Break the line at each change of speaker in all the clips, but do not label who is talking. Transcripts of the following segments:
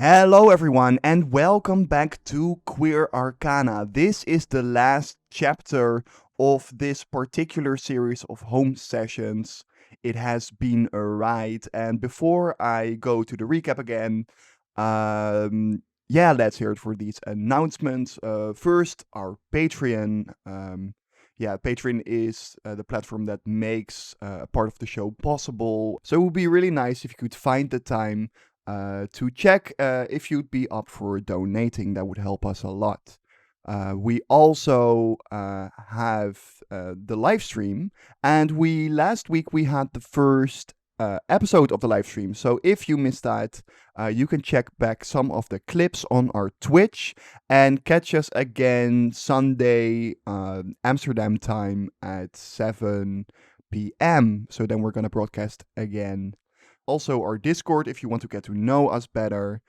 Hello, everyone, and welcome back to Queer Arcana. This is the last chapter of this particular series of home sessions. It has been a ride, and before I go to the recap again, let's hear it for these announcements. First, our Patreon. Patreon is the platform that makes a part of the show possible. So it would be really nice if you could find the time to check if you'd be up for donating. That would help us a lot. We also have the live stream, and last week we had the first episode of the live stream. So if you missed that, you can check back some of the clips on our Twitch and catch us again Sunday Amsterdam time at 7 p.m. So then we're gonna broadcast again. Also, our Discord, if you want to get to know us better,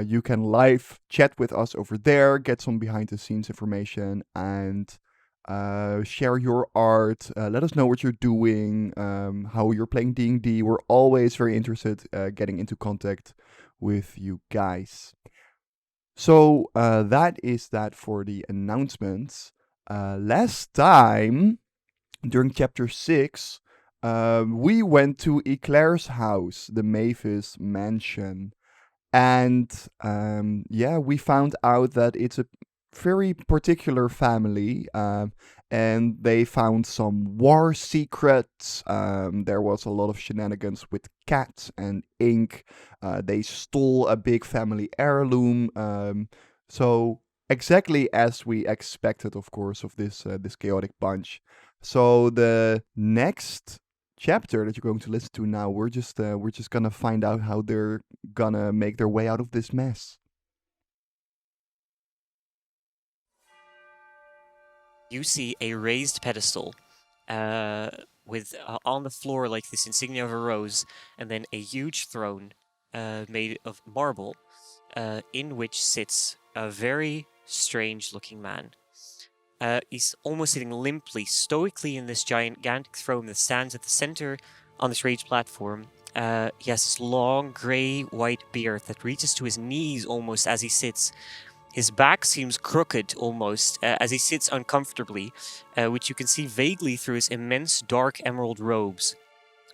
you can live chat with us over there, get some behind the scenes information, and share your art. Let us know what you're doing, how you're playing D&D. We're always very interested getting into contact with you guys. So that is that for the announcements. Last time, during chapter 6, we went to Eclaire's house, the Mavis Mansion. And we found out that it's a very particular family. And they found some war secrets. There was a lot of shenanigans with cats and ink. They stole a big family heirloom. So exactly as we expected, of course, of this chaotic bunch. So the next chapter that you're going to listen to now, we're just gonna find out how they're gonna make their way out of this mess.
You see a raised pedestal with on the floor like this insignia of a rose, and then a huge throne made of marble in which sits a very strange looking man. He's almost sitting limply, stoically in this gigantic throne that stands at the center on this raised platform. He has this long, grey-white beard that reaches to his knees almost as he sits. His back seems crooked almost as he sits uncomfortably, which you can see vaguely through his immense dark emerald robes,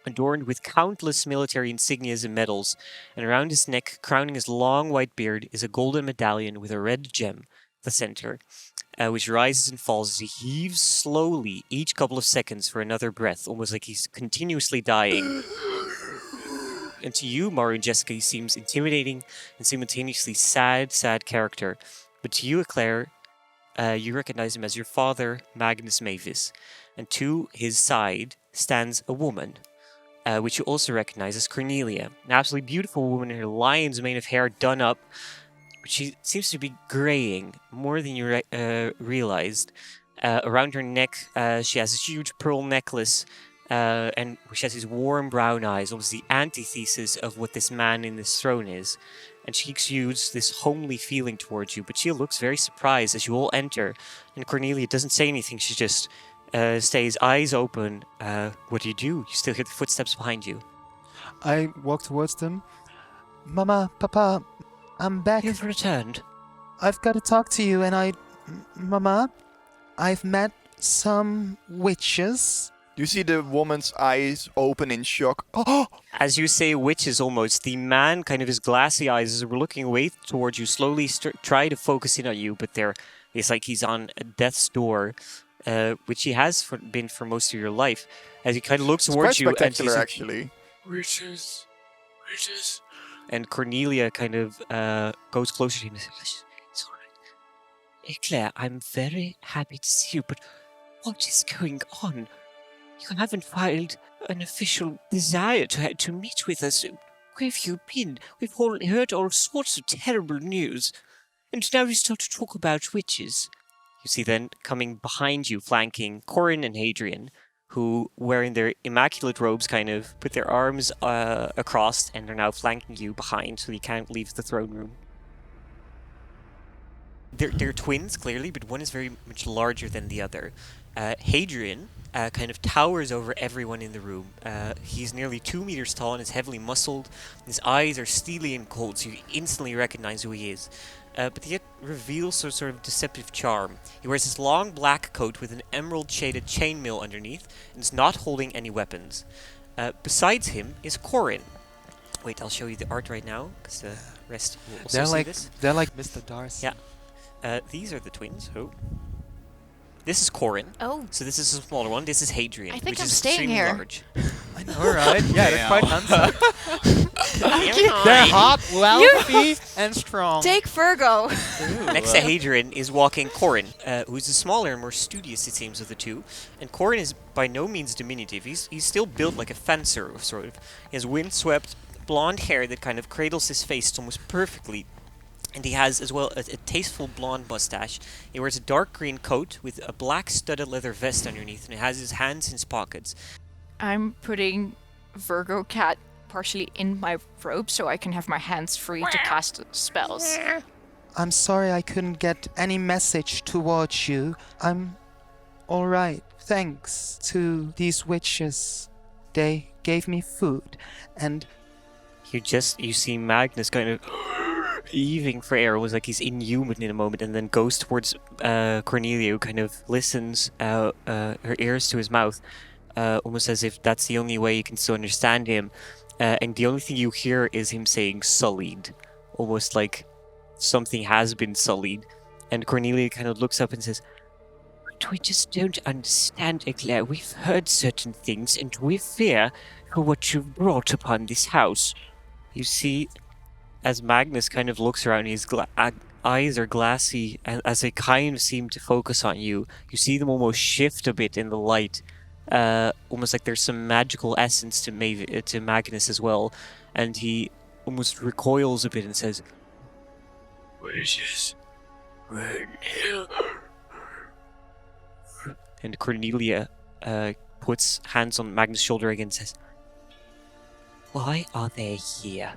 adorned with countless military insignias and medals, and around his neck, crowning his long white beard, is a golden medallion with a red gem at the center, which rises and falls as he heaves slowly each couple of seconds for another breath, almost like he's continuously dying. And to you, Maru and Jessica, he seems intimidating and simultaneously sad character. But to you, Eclaire, you recognize him as your father, Magnus Mavis. And to his side stands a woman, which you also recognize as Cornelia. An absolutely beautiful woman in her lion's mane of hair done up. But she seems to be graying more than you realized. Around her neck, she has this huge pearl necklace, and she has these warm brown eyes, almost the antithesis of what this man in this throne is. And she exudes this homely feeling towards you, but she looks very surprised as you all enter. And Cornelia doesn't say anything, she just stays eyes open. What do? You still hear the footsteps behind you.
I walk towards them. Mama, Papa, I'm back.
You've returned.
I've got to talk to you, and Mama, I've met some witches.
You see the woman's eyes open in shock. Oh!
As you say witches almost, the man, kind of his glassy eyes, is looking away towards you, slowly try to focus in on you, but it's like he's on death's door, which he has been for most of your life. As he kind of looks towards you, and he's
actually.
Witches. And Cornelia kind of goes closer to him and says, "It's all right. Eclaire, I'm very happy to see you, but what is going on? You haven't filed an official desire to meet with us. Where have you been? We've all heard all sorts of terrible news. And now you start to talk about witches." You see then, coming behind you, flanking Corin and Hadrian, who, wearing their immaculate robes, kind of put their arms across and are now flanking you behind so you can't leave the throne room. They're twins, clearly, but one is very much larger than the other. Hadrian kind of towers over everyone in the room. He's nearly 2 meters tall and is heavily muscled. His eyes are steely and cold, so you instantly recognize who he is. But he yet reveals a sort of deceptive charm. He wears this long black coat with an emerald-shaded chainmail underneath, and is not holding any weapons. Besides him is Corin. Wait, I'll show you the art right now, because the rest will also see this.
They're like Mr. Darcy.
Yeah. These are the twins. Oh. This is Corin.
Oh,
So this is a smaller one. This is Hadrian,
I think
which
I'm
is
staying
extremely
here.
large.
I know, right? Yeah, they're quite handsome.
They're
They're hot, wealthy, and strong.
take Virgo.
Next to Hadrian is walking Corin, who's the smaller and more studious, it seems, of the two. And Corin is by no means diminutive. He's still built like a fencer, sort of. He has windswept blonde hair that kind of cradles his face almost perfectly. And he has, as well, a tasteful blonde mustache. He wears a dark green coat with a black studded leather vest underneath, and he has his hands in his pockets.
I'm putting Virgo Cat partially in my robe so I can have my hands free to cast spells.
I'm sorry I couldn't get any message towards you. I'm all right, thanks to these witches. They gave me food, and
You see Magnus kind of heaving for air, almost like he's inhuman in a moment, and then goes towards Cornelia, who kind of listens, her ears to his mouth, almost as if that's the only way you can still understand him. And the only thing you hear is him saying sullied, almost like something has been sullied. And Cornelia kind of looks up and says, "But we just don't understand, Eclaire. We've heard certain things, and we fear for what you've brought upon this house." You see, as Magnus kind of looks around, his eyes are glassy, and as they kind of seem to focus on you, you see them almost shift a bit in the light, almost like there's some magical essence to Magnus as well, and he almost recoils a bit and says, "Wishes were nil." And Cornelia puts hands on Magnus' shoulder again and says, "Why are they here?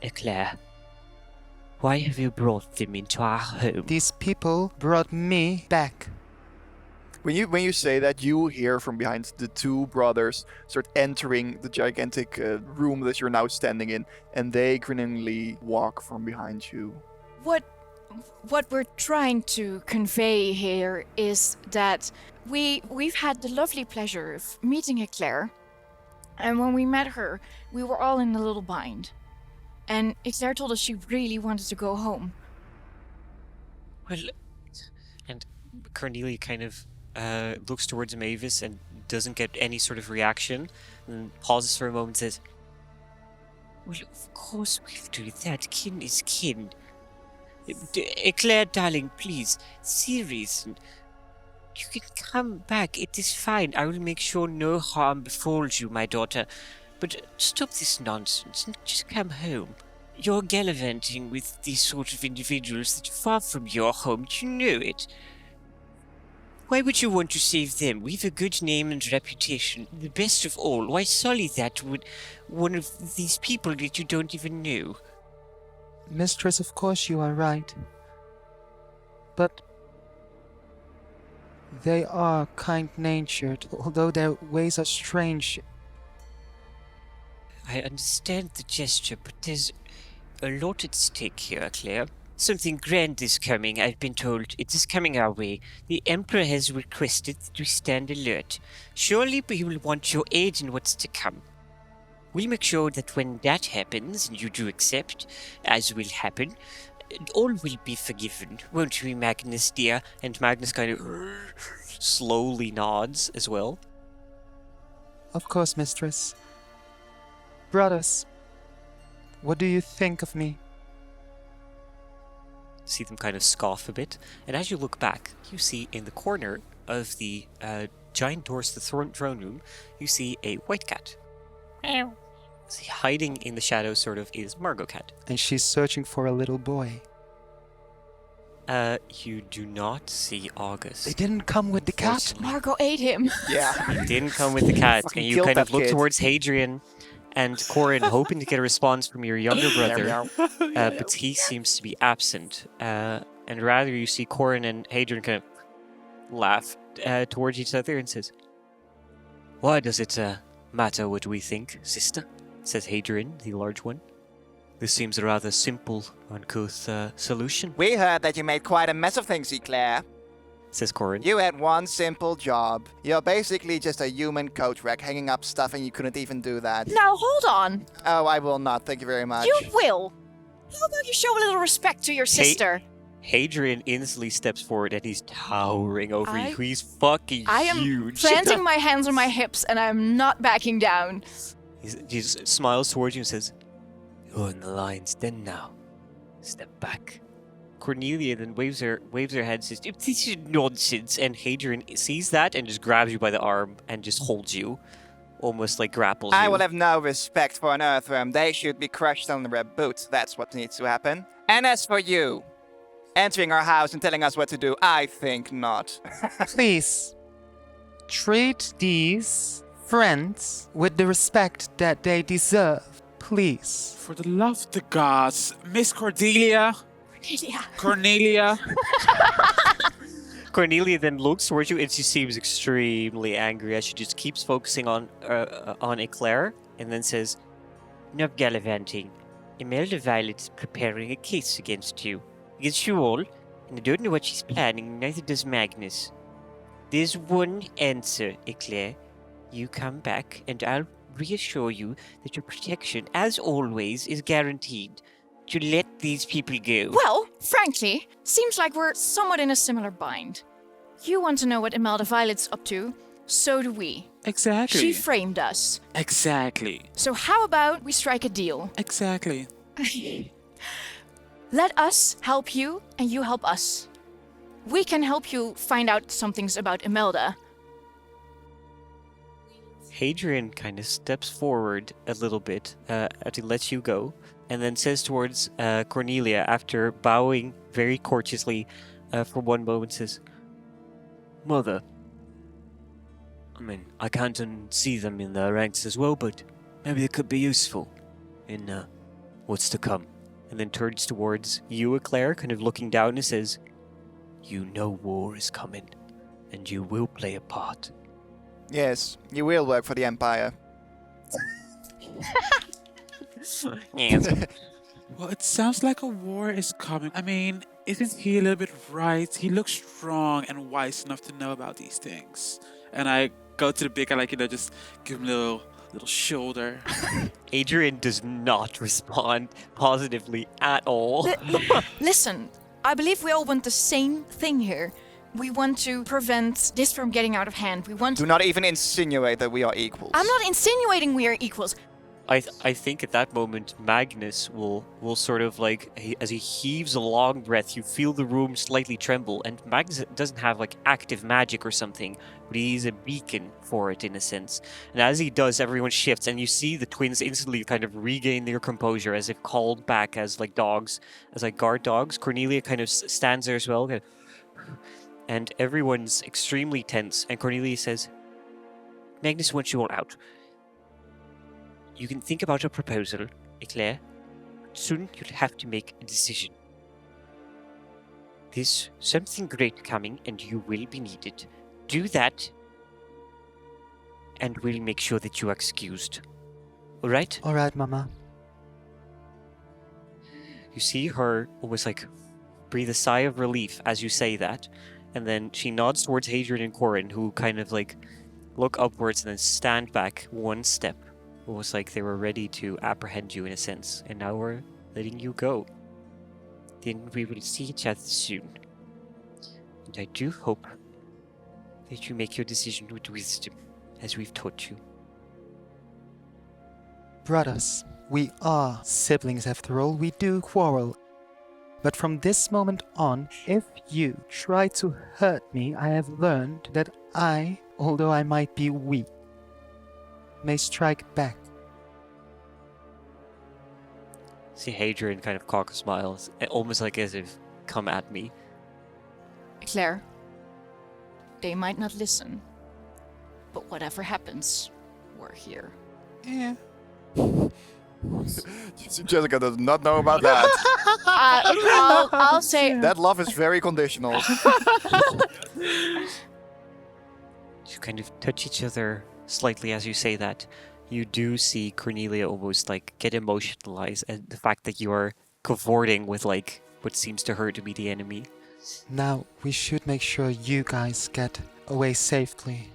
Eclaire, why have you brought them into our home?"
these people brought me back.
When you say that, you hear from behind the two brothers start entering the gigantic room that you're now standing in, and they grinningly walk from behind you.
What we're trying to convey here is that we've had the lovely pleasure of meeting Eclaire, and when we met her, we were all in a little bind. And Eclaire told us she really wanted to go home.
Well, and Cornelia kind of looks towards Mavis and doesn't get any sort of reaction, and pauses for a moment and says, "Well, of course we'll do that. Kin is kin. Eclaire, darling, please, serious. You can come back. It is fine. I will make sure no harm befalls you, my daughter. But stop this nonsense and just come home. You're gallivanting with these sort of individuals that are far from your home. You know it. Why would you want to save them? We've a good name and reputation. The best of all, why sully that with one of these people that you don't even know?"
Mistress, of course you are right. But they are kind-natured, although their ways are strange.
I understand the gesture, but there's a lot at stake here, Claire. Something grand is coming, I've been told. It is coming our way. The Emperor has requested that we stand alert. Surely he will want your aid in what's to come. We'll make sure that when that happens, and you do accept, as will happen, all will be forgiven, won't we, Magnus, dear? And Magnus kind of slowly nods as well.
Of course, mistress. Brothers, what do you think of me?
See them kind of scoff a bit, and as you look back, you see in the corner of the giant doors to the throne room, you see a white cat. Meow. See, hiding in the shadows, sort of, is Margot Cat.
And she's searching for a little boy.
You do not see August.
They didn't come with the cat.
Margot ate him.
Yeah.
He didn't come with the cat,
Fucking
and you
killed
kind of
that
look
kid.
towards Hadrian and Corin, hoping to get a response from your younger brother, but he seems to be absent. And rather, you see Corin and Hadrian kind of laugh. towards each other and says, "Why does it matter what we think, sister?" says Hadrian, the large one. "This seems a rather simple, uncouth solution,"
We heard that you made quite a mess of things, Eclaire.
says Corin.
You had one simple job. You're basically just a human coach wreck hanging up stuff and you couldn't even do that.
Now hold on.
Oh, I will not. Thank you very much.
You will. How about you show a little respect to your sister?
Hadrian instantly steps forward and he's towering over
I-
you. He's fucking
I am
huge.
planting my hands on my hips and I'm not backing down.
He just smiles towards you and says, "You're in the lion's den now. Step back." Cornelia then waves her hand and says, "This is nonsense." And Hadrian sees that and just grabs you by the arm and just holds you. Almost like grapples you.
I will have no respect for an earthworm. They should be crushed under their boots. That's what needs to happen. And as for you, entering our house and telling us what to do, I think not.
Please, treat these friends with the respect that they deserve. Please.
For the love of the gods, Miss Cordelia,
Yeah.
Cornelia.
Cornelia then looks towards you and she seems extremely angry as she just keeps focusing on Eclaire and then says, "Enough gallivanting. Imelda Violet's preparing a case against you all, and I don't know what she's planning, neither does Magnus. There's one answer, Eclaire. You come back, and I'll reassure you that your protection, as always, is guaranteed. To let these people go."
Well, frankly, seems like we're somewhat in a similar bind. You want to know what Imelda Violet's up to, so do we.
Exactly.
She framed us.
Exactly.
So how about we strike a deal?
Exactly.
Let us help you, and you help us. We can help you find out some things about Imelda.
Hadrian kind of steps forward a little bit to let you go, and then says towards Cornelia, after bowing very courteously for one moment, says, "Mother, I mean, I can't unsee them in the ranks as well, but maybe it could be useful in what's to come." And then turns towards you, Eclaire, kind of looking down and says, "You know war is coming, and you will play a part."
Yes, you will work for the Empire.
Yes.
Well, it sounds like a war is coming. I mean, isn't he a little bit right? He looks strong and wise enough to know about these things. And I go to the big guy, just give him a little shoulder.
Adrian does not respond positively at all.
Listen, I believe we all want the same thing here. We want to prevent this from getting out of hand. We want
Do not even insinuate that we are equals.
I'm not insinuating we are equals.
I think at that moment Magnus will sort of as he heaves a long breath, you feel the room slightly tremble, and Magnus doesn't have active magic or something, but he's a beacon for it in a sense. And as he does, everyone shifts, and you see the twins instantly kind of regain their composure as if called back as dogs, as guard dogs. Cornelia kind of stands there as well, and everyone's extremely tense. And Cornelia says, "Magnus wants you all out. You can think about a proposal, Eclaire, but soon you'll have to make a decision. There's something great coming and you will be needed. Do that, and we'll make sure that you are excused. Alright?"
All right, Mama.
You see her almost breathe a sigh of relief as you say that, and then she nods towards Hadrian and Corin, who kind of look upwards and then stand back one step. Almost like they were ready to apprehend you in a sense, and now we're letting you go. Then we will see each other soon. And I do hope that you make your decision with wisdom, as we've taught you.
Brothers, we are siblings after all. We do quarrel. But from this moment on, if you try to hurt me, I have learned that I, although I might be weak, may strike back.
See Hadrian kind of cock smiles, almost as if, "Come at me."
Claire, they might not listen, but whatever happens, we're here.
Yeah.
Jessica does not know about that.
I'll say
That love is very conditional.
to kind of touch each other slightly as you say that, you do see Cornelia almost like get emotionalized at the fact that you are cavorting with like what seems to her to be the enemy.
Now, we should make sure you guys get away safely.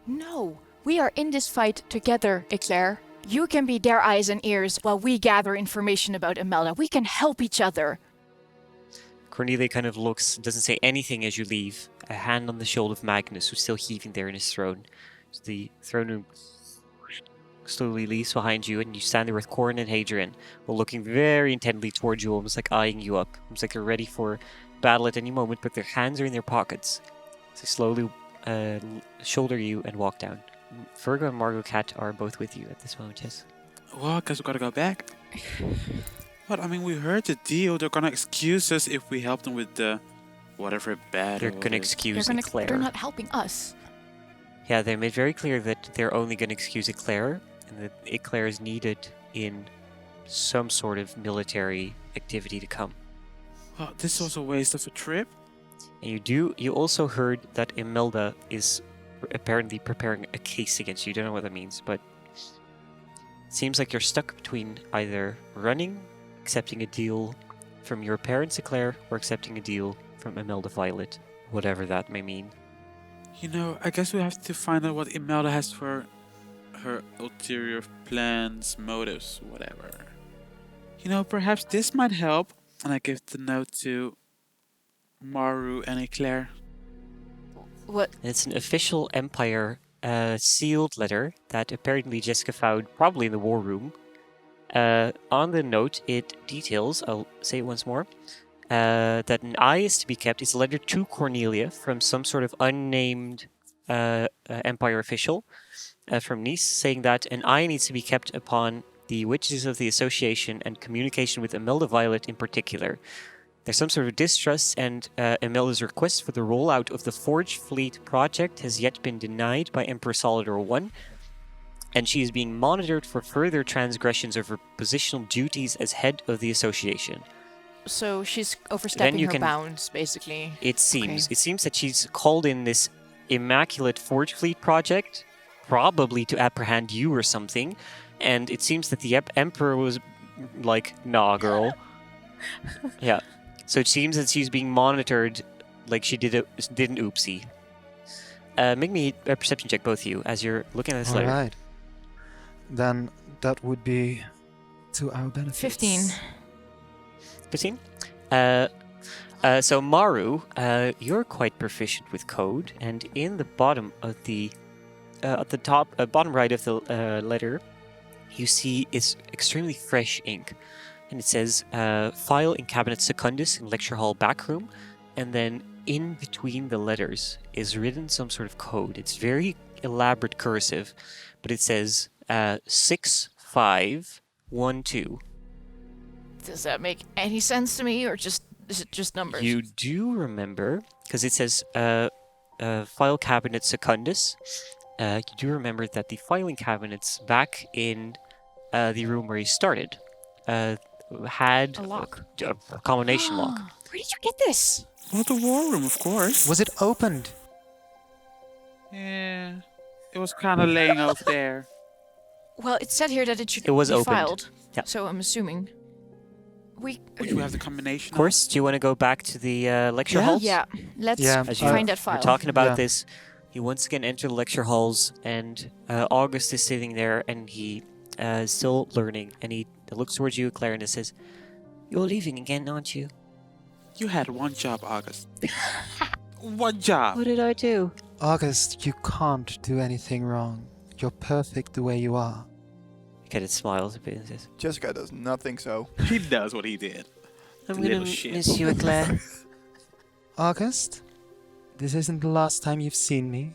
No, we are in this fight together, Eclaire. You can be their eyes and ears while we gather information about Imelda. We can help each other.
Cornelia kind of looks, doesn't say anything as you leave. A hand on the shoulder of Magnus, who's still heaving there in his throne. So the throne room slowly leaves behind you, and you stand there with Corrin and Hadrian, while looking very intently towards you, almost like eyeing you up. Almost like they're ready for battle at any moment, but their hands are in their pockets. So they slowly shoulder you and walk down. Virgo and Margot Cat are both with you at this moment, yes?
Well, I guess we gotta go back. But I mean, we heard the deal. They're gonna excuse us if we help them with the whatever battle.
They're gonna
is.
excuse
They're
Eclaire.
not helping us.
Yeah, they made very clear that they're only gonna excuse Eclaire, and that Eclaire is needed in some sort of military activity to come.
Well, this was a waste of a trip.
And you also heard that Imelda is apparently preparing a case against you. Don't know what that means, but it seems like you're stuck between either running, accepting a deal from your parents, Eclaire, or accepting a deal from Imelda Violet, whatever that may mean.
You know, I guess we have to find out what Imelda has for her ulterior plans, motives, whatever. You know, perhaps this might help. And I give the note to Maru and Eclaire.
What?
It's an official Empire sealed letter that apparently Jessica found probably in the war room. On the note, it details, I'll say it once more, that an eye is to be kept. It's a letter to Cornelia from some sort of unnamed Empire official from Nice, saying that an eye needs to be kept upon the witches of the association and communication with Imelda Violet in particular. There's some sort of distrust, and Imelda's request for the rollout of the Forge Fleet project has yet been denied by Emperor Solidor I, and she is being monitored for further transgressions of her positional duties as head of the association.
So she's overstepping her
can-
bounds, basically.
It seems.
Okay.
It seems that she's called in this immaculate Forge Fleet project, probably to apprehend you or something, and it seems that the Emperor was like, nah, girl. Yeah. So it seems that she's being monitored like she did an oopsie. Make me a perception check, both of you, as you're looking at this letter.
Alright. Then that would be to our benefit.
15.
15? So Maru, you're quite proficient with code, and in the bottom of the, at the top, bottom right of the letter, you see it's extremely fresh ink, and it says file in cabinet secundus in lecture hall back room, and then in between the letters is written some sort of code. It's very elaborate cursive, but it says 6512.
Does that make any sense to me, or is it just numbers?
You do remember, because it says file cabinet secundus. You do remember that the filing cabinets back in the room where you started had
A lock.
a combination lock.
Where did you get this?
Well, the war room, of course.
Was it opened?
Yeah. It was kind of laying over there.
Well, it said here that it should
It was
be
opened.
filed.
Yeah.
So I'm assuming.
Which we have the combination
Of course, do you want to go back to the lecture
Yeah.
halls?
Yeah, let's
Yeah,
As you
find that file.
We're talking about
Yeah.
this. You once again enter the lecture halls, and August is sitting there, and he is still learning, and he looks towards you, Claire, and he says, "You're leaving again, aren't you?"
You had one job, August. One job.
What did I do?
August, you can't do anything wrong. You're perfect the way you are.
Kenneth smiles a bit and says,
Jessica does not think so.
He knows what he did.
"I'm
Little
gonna
shit.
miss you, Eclaire."
August, this isn't the last time you've seen me.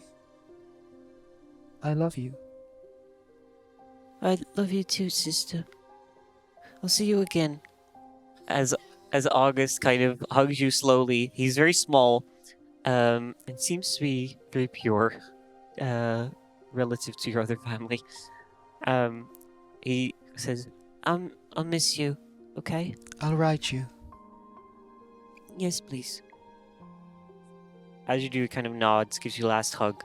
I love you.
I love you too, sister. I'll see you again. As August kind of hugs you slowly, he's very small, and seems to be very pure, relative to your other family. He says, I'll miss you, okay?
I'll write you.
Yes, please. As you do, he kind of nods, gives you a last hug,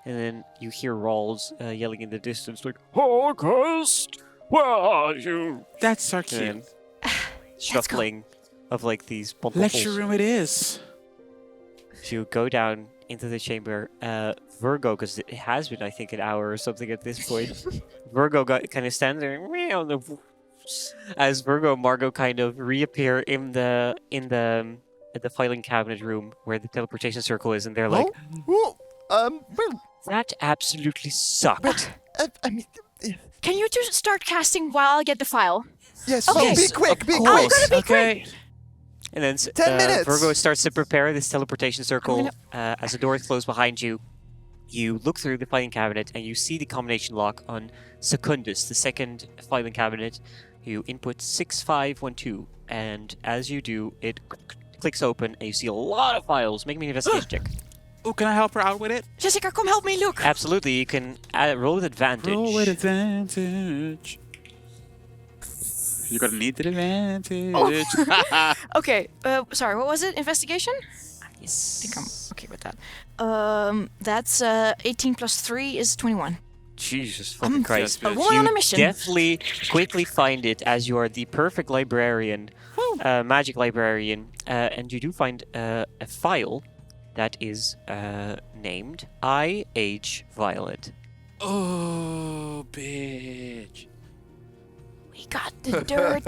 And then you hear Rawls yelling in the distance, like, August, where are you?
That's our
And
cue.
shuffling of like these
Lecture
bumblefuls.
room it is.
So you go down into the chamber. Virgo, because it has been, I think, an hour or something at this point. Virgo got kind of standing there, meow, as Virgo and Margot kind of reappear in the filing cabinet room where the teleportation circle is, and they're like,
Well,
"That absolutely sucked."
I mean,
Can you just start casting while I get the file?
yes.
Okay.
Oh, be
Yes,
quick,
of
be
course.
quick.
I'm gonna be
Okay.
And then
10 minutes.
Virgo starts to prepare this teleportation circle.
gonna-
As the doors close behind you, you look through the filing cabinet and you see the combination lock on Secundus, the second filing cabinet. You input 6512, and as you do, it clicks open and you see a lot of files. Make me an investigation check.
Oh, can I help her out with it?
Jessica, come help me look.
Absolutely, you can roll with advantage.
Roll with advantage. You're gonna need the advantage.
Okay, sorry, what was it? Investigation?
Yes.
I think I'm okay with that. That's 18 plus 3 is 21.
Jesus fucking Christ.
just-
A woman on a
You
mission.
definitely quickly find it as you are the perfect librarian, magic librarian, and you do find a file that is named I.H. Violet.
Oh, bitch.
We got the dirt.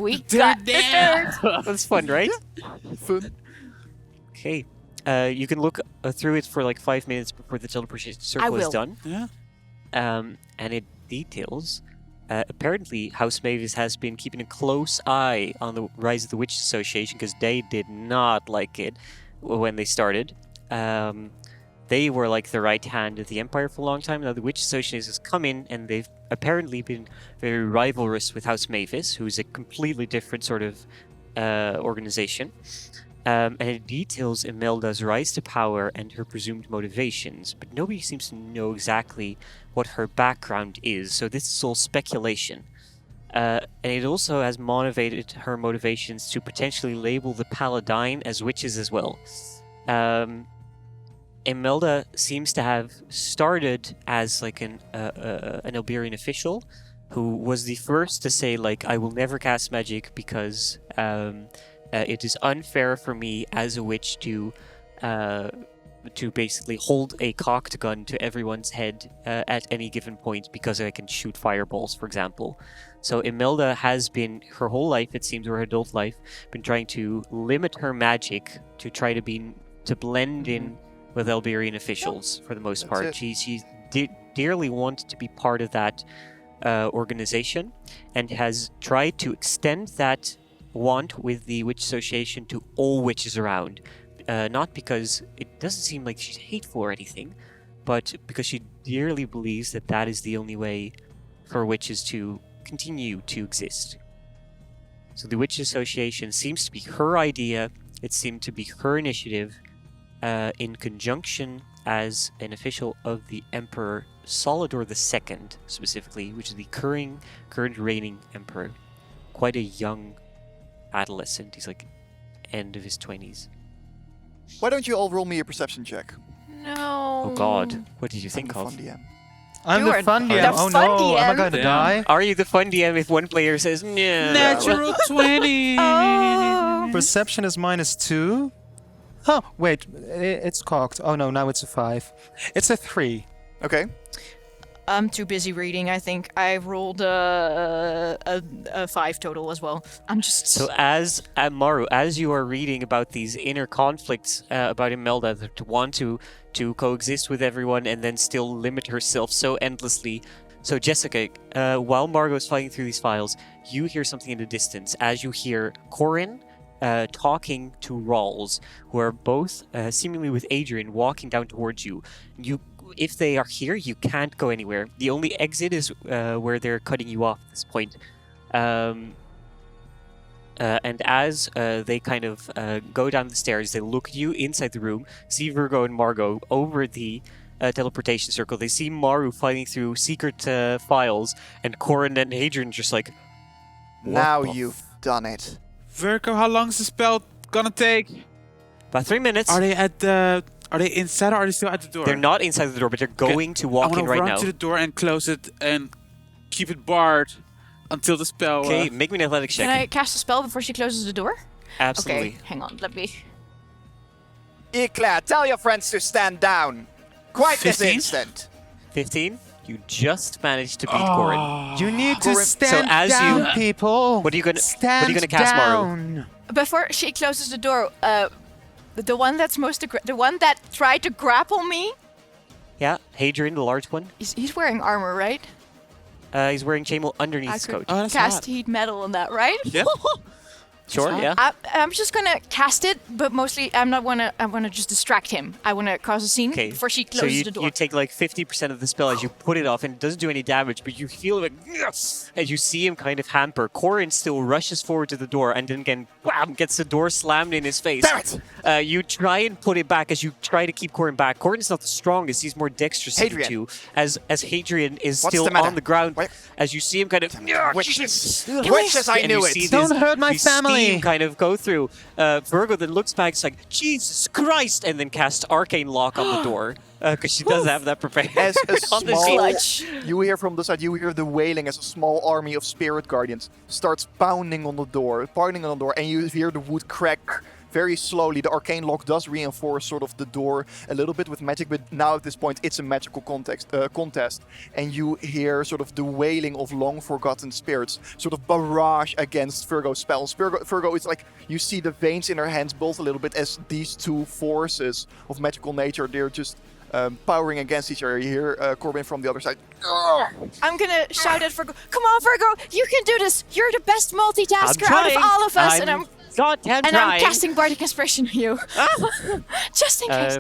we
the
got
dirt
the
down.
dirt.
That's fun, right?
Fun.
Okay. You can look through it for like 5 minutes before the teleportation circle is
will.
done.
Yeah.
And it details apparently House Mavis has been keeping a close eye on the rise of the Witch Association because they did not like it when they started. They were like the right hand of the Empire for a long time. Now the Witch Association has come in and they've apparently been very rivalrous with House Mavis, who's a completely different sort of organization. And it details Imelda's rise to power and her presumed motivations, but nobody seems to know exactly what her background is, so this is all speculation. And it also has motivated her motivations to potentially label the Paladine as witches as well. Imelda seems to have started as like an Elberian official who was the first to say like, I will never cast magic because it is unfair for me as a witch to basically hold a cocked gun to everyone's head at any given point because I can shoot fireballs, for example. So Imelda has been, her whole life, it seems, her adult life, been trying to limit her magic to try to blend in with Elberian officials for the most
That's
part.
it.
She dearly wanted to be part of that organization and has tried to extend that want with the Witch Association to all witches around. Not because it doesn't seem like she's hateful or anything, but because she dearly believes that that is the only way for witches to continue to exist. So the Witch Association seems to be her idea, it seemed to be her initiative, in conjunction as an official of the Emperor Solidor II, specifically, which is the current reigning emperor. Quite a young adolescent. He's like end of his 20s.
Why don't you all roll me a perception check?
No.
Oh god, what did you
I'm
think
the
of?
fun DM.
I'm
You
the
are
fun
the
DM. Oh
fun
no, am I
DM.
going to
Damn.
die?
Are you the fun DM if one player says no?
Natural 20.
Oh.
Perception is -2. Oh, wait, it's cocked. Oh no, now it's a 5. It's a 3.
Okay.
I'm too busy reading. I think I rolled a 5 total as well. I'm just.
So as Maru, as you are reading about these inner conflicts about Imelda to want to coexist with everyone and then still limit herself so endlessly. So Jessica, while Margot is flying through these files, you hear something in the distance as you hear Corin talking to Rawls, who are both seemingly with Adrian walking down towards you. If they are here, you can't go anywhere. The only exit is where they're cutting you off at this point. And as they kind of go down the stairs, they look at you inside the room, see Virgo and Margot over the teleportation circle. They see Maru fighting through secret files, and Corin and Hadrian just like, what
Now
the
you've done it.
Virgo, how long is the spell gonna take?
about 3 minutes.
Are they at the Are they inside or are they still at the door?
They're not inside the door, but they're going to walk in right
I want to
now.
run to the door and close it and keep it barred until the spell...
Okay, make me an athletics check.
Can I cast a spell before she closes the door?
Absolutely.
Okay, hang on. Let me...
Eclaire, tell your friends to stand down. Quite
15?
this instant.
15. You just managed to beat Corin.
You need to
Corin-
stand
as you-
down, people.
What are you gonna
stand
cast, Maru?
down.
Before she closes the door, the one that's the one that tried to grapple me,
Yeah, Hadrian, the large one.
he's wearing armor, right?
He's wearing chainmail underneath
I
his
could
coat.
Oh, that's
cast
hot.
heat metal on that, right?
Yeah.
Sure, yeah.
I'm just gonna cast it, but mostly I'm gonna just distract him. I wanna cause a scene
Okay.
before she
So
closes the door.
you take like 50% of the spell as you put it off, and it doesn't do any damage, but you feel it as you see him kind of hamper. Corin still rushes forward to the door, and then again, wham, gets the door slammed in his face.
Damn it!
You try and put it back as you try to keep Corin back. Corin's not the strongest; he's more dexterous than
Hadrian.
you. As Hadrian is
What's
still
the matter?
on the ground,
What?
as you see him kind of
Witches! Witches, I
and
knew
you
it!
see
Don't
this-
hurt my
you
family.
steam kind of go through. Virgo then looks back, it's like, Jesus Christ, and then casts Arcane Lock on the door. Because she does have that prepared.
As a
on the
small,
sheet.
you hear from the side, you hear the wailing as a small army of spirit guardians starts pounding on the door, and you hear the wood crack very slowly. The arcane lock does reinforce sort of the door a little bit with magic, but now at this point it's a magical contest, and you hear sort of the wailing of long-forgotten spirits, sort of barrage against Virgo's spells. Virgo is like, you see the veins in her hands build a little bit as these two forces of magical nature, they're just powering against each other. You hear Corbin from the other side.
I'm gonna shout at Virgo. Come on, Virgo! You can do this! You're the best multitasker out of
trying.
all of us, and I'm
I'm
I'm casting Bardic Inspiration on you. Just in case.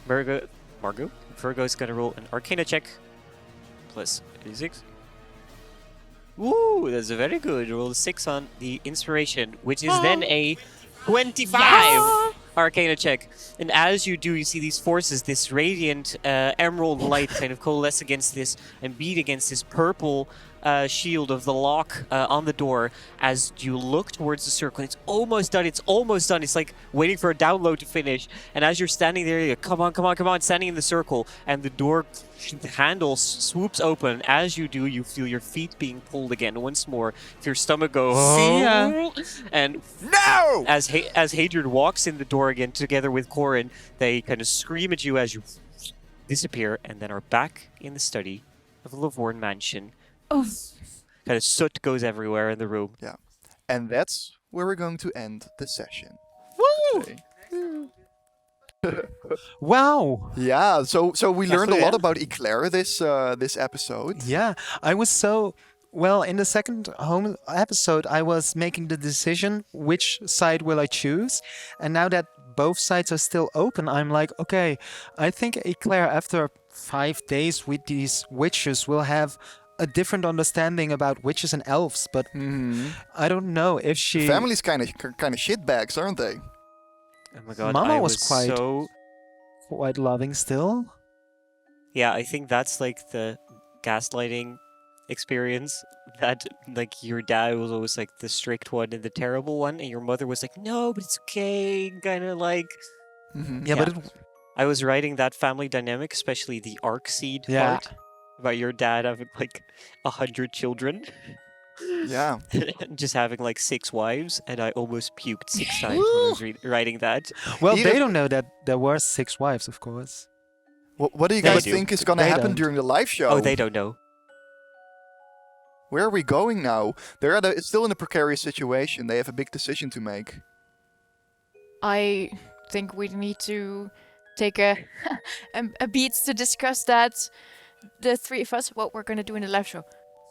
Virgo's gonna roll an Arcana check. Plus 86. Woo, that's a very good. Roll a 6 on the Inspiration, which is then a 25
Yes!
Arcana check. And as you do, you see these forces, this radiant emerald light kind of coalesce against this and beat against this purple shield of the lock on the door as you look towards the circle. It's almost done. It's almost done. It's like waiting for a download to finish. And as you're standing there, you're like, come on, standing in the circle. And the door handle swoops open. As you do, you feel your feet being pulled again once more. Your stomach goes,
See ya.
and
No!
as Hadrian walks in the door again together with Corin, they kind of scream at you as you disappear and then are back in the study of the LaVornes Mansion.
Oh.
Kind of soot goes everywhere in the room.
Yeah. And that's where we're going to end the session.
Woo!
Okay.
Wow.
Yeah, so we
That's
learned a
good,
lot
yeah.
about Eclaire this episode.
Yeah, I was so well in the second home episode. I was making the decision which side will I choose, and now that both sides are still open, I'm like, okay, I think Eclaire after 5 days with these witches will have a different understanding about witches and elves. But I don't know if she.
Families kind of shitbags, aren't they?
Oh my god,
Mama
I
was
was so...
quite loving still.
Yeah, I think that's like the gaslighting experience. That, like, your dad was always like the strict one and the terrible one, and your mother was like, no, but it's okay, kind of like...
Yeah, but
I was writing that family dynamic, especially the arc seed
Yeah.
part, about your dad having like 100 children.
Yeah.
Just having like 6 wives, and I almost puked 6 times when I was writing that.
well,
Even-
they don't know that there were 6 wives, of course.
What do you
They
guys
do.
think is going to
They
happen
don't.
during the live show?
Oh, they don't know.
Where are we going now? It's still in a precarious situation. They have a big decision to make.
I think we need to take a beat to discuss that. The three of us, what we're gonna do in the live show.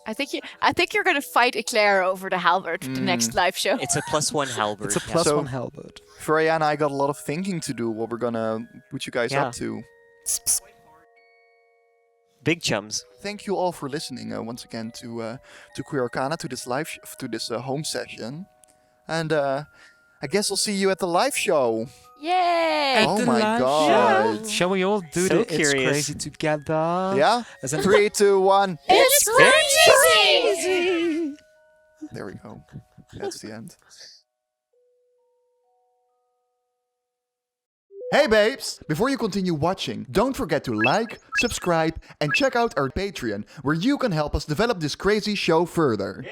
I think you're gonna fight Eclaire over the halberd the next live show.
It's a +1 halberd.
It's a
yeah.
plus
So-
1 halberd.
Freya and I got a lot of thinking to do. What we're gonna put you guys
Yeah.
up to.
Big chums.
Thank you all for listening once again to Queer Arcana, to this home session, and I guess we'll see you at the live show.
Yay!
Oh
the
my
live
god!
show.
Shall we all do
So
the It's
curious.
Crazy together?
Yeah.
As in
3, 2, 1.
It's crazy!
There we go. That's the end.
Hey babes! Before you continue watching, don't forget to like, subscribe, and check out our Patreon, where you can help us develop this crazy show further.